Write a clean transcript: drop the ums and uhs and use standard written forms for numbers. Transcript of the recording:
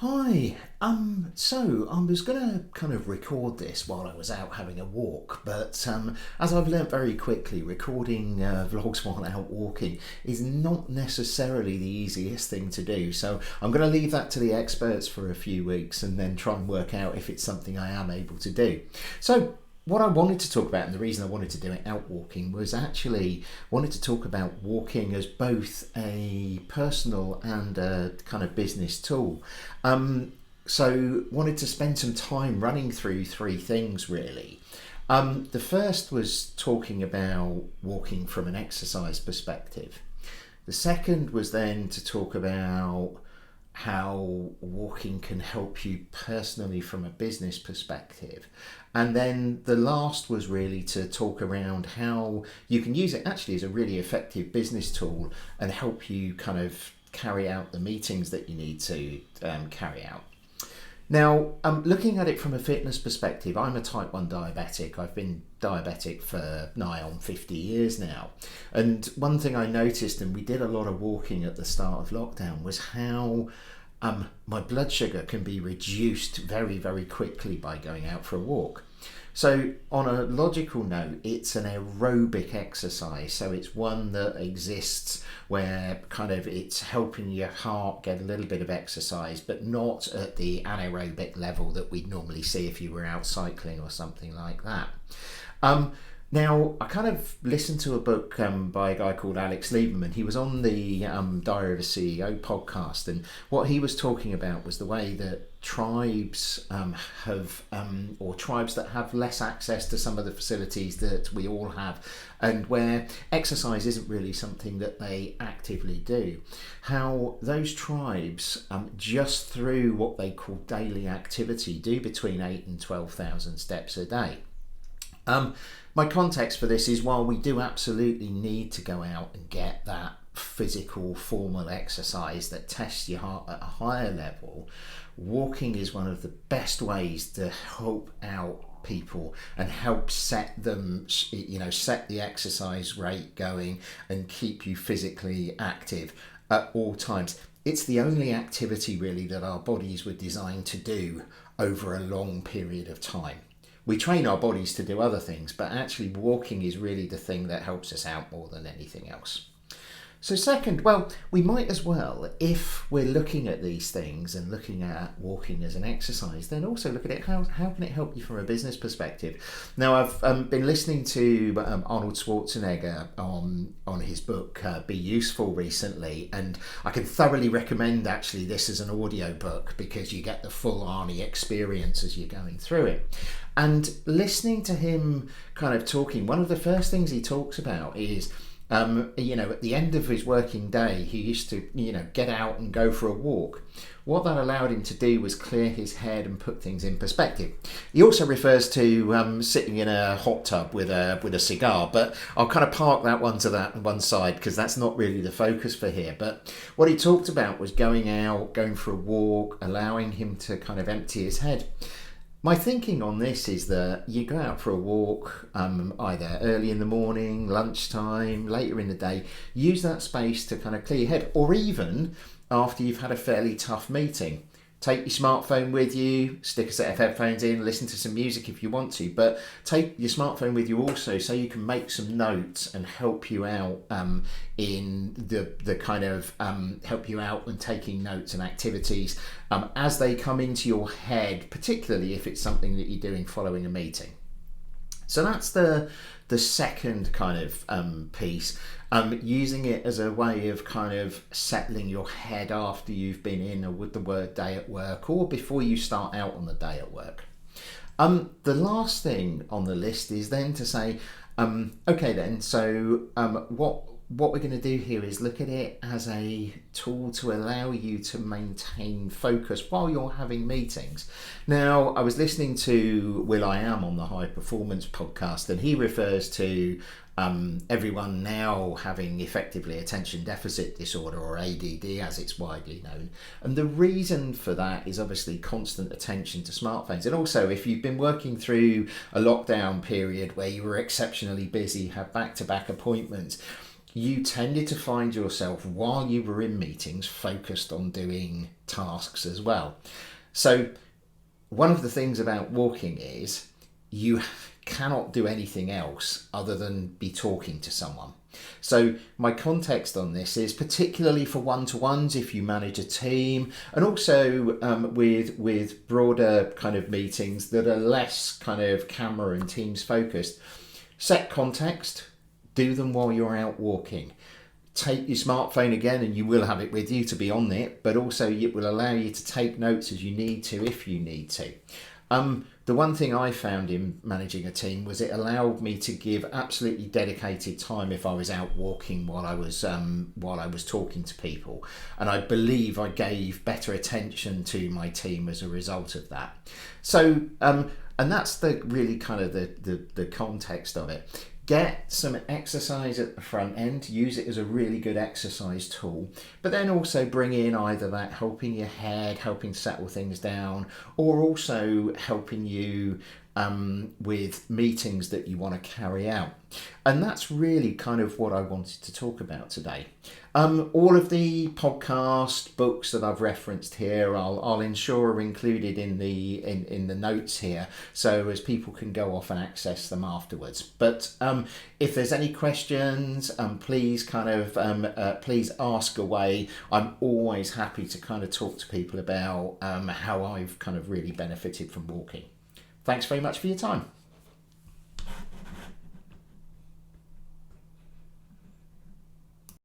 Hi. So I was gonna kind of record this while I was out having a walk, but as I've learnt very quickly, recording vlogs while out walking is not necessarily the easiest thing to do. So I'm gonna leave that to the experts for a few weeks and then try and work out if it's something I am able to do. So what I wanted to talk about, and the reason I wanted to do it out walking, was actually wanted to talk about walking as both a personal and a kind of business tool. So wanted to spend some time running through three things really. The first was talking about walking from an exercise perspective. The second was then to talk about how walking can help you personally from a business perspective. And then the last was really to talk around how you can use it actually as a really effective business tool and help you kind of carry out the meetings that you need to carry out. Now, looking at it from a fitness perspective, I'm a type 1 diabetic. I've been diabetic for nigh on 50 years now. And one thing I noticed, and we did a lot of walking at the start of lockdown, was how my blood sugar can be reduced very, very quickly by going out for a walk. So on a logical note, it's an aerobic exercise. So it's one that exists where kind of it's helping your heart get a little bit of exercise, but not at the anaerobic level that we'd normally see if you were out cycling or something like that. Now, I kind of listened to a book by a guy called Alex Lieberman. He was on the Diary of a CEO podcast, and what he was talking about was the way that tribes or tribes that have less access to some of the facilities that we all have, and where exercise isn't really something that they actively do, how those tribes, just through what they call daily activity, do between 8 and 12,000 steps a day. My context for this is while we do absolutely need to go out and get that physical formal exercise that tests your heart at a higher level, walking is one of the best ways to help out people and help set them, set the exercise rate going and keep you physically active at all times. It's the only activity really that our bodies were designed to do over a long period of time. We train our bodies to do other things, but actually walking is really the thing that helps us out more than anything else. So second, well, we might as well, if we're looking at these things and looking at walking as an exercise, then also look at it, how can it help you from a business perspective? Now, I've been listening to Arnold Schwarzenegger on his book, Be Useful, recently, and I can thoroughly recommend actually this as an audio book because you get the full Arnie experience as you're going through it. And listening to him kind of talking, one of the first things he talks about is at the end of his working day, he used to, get out and go for a walk. What that allowed him to do was clear his head and put things in perspective. He also refers to sitting in a hot tub with a cigar, but I'll kind of park that one to that one side because that's not really the focus for here. But what he talked about was going out, going for a walk, allowing him to kind of empty his head. My thinking on this is that you go out for a walk, either early in the morning, lunchtime, later in the day, use that space to kind of clear your head, or even after you've had a fairly tough meeting. Take your smartphone with you, stick a set of headphones in, listen to some music if you want to, but take your smartphone with you also so you can make some notes and help you out in the kind of help you out when taking notes and activities as they come into your head, particularly if it's something that you're doing following a meeting. So that's the second kind of piece. Using it as a way of kind of settling your head after you've been in with the word day at work or before you start out on the day at work. The last thing on the list is then to say, okay then, so what we're going to do here is look at it as a tool to allow you to maintain focus while you're having meetings. Now, I was listening to will.i.am on the High Performance podcast, and he refers to everyone now having effectively attention deficit disorder, or ADD as it's widely known. And the reason for that is obviously constant attention to smartphones. And also, if you've been working through a lockdown period where you were exceptionally busy, had back-to-back appointments, you tended to find yourself while you were in meetings focused on doing tasks as well. So one of the things about walking is you cannot do anything else other than be talking to someone. So my context on this is particularly for one-to-ones if you manage a team, and also with broader kind of meetings that are less kind of camera and Teams focused. Set context, do them while you're out walking. Take your smartphone again, and you will have it with you to be on it, but also it will allow you to take notes as you need to if you need to. The one thing I found in managing a team was it allowed me to give absolutely dedicated time if I was out walking while I was talking to people, and I believe I gave better attention to my team as a result of that. So and that's the really kind of the context of it. Get some exercise at the front end, use it as a really good exercise tool, but then also bring in either that helping your head, helping settle things down, or also helping you with meetings that you want to carry out. And that's really kind of what I wanted to talk about today. All of the podcast books that I've referenced here, I'll ensure are included in the notes here, so as people can go off and access them afterwards. But if there's any questions, please please ask away. I'm always happy to kind of talk to people about how I've kind of really benefited from walking. Thanks very much for your time.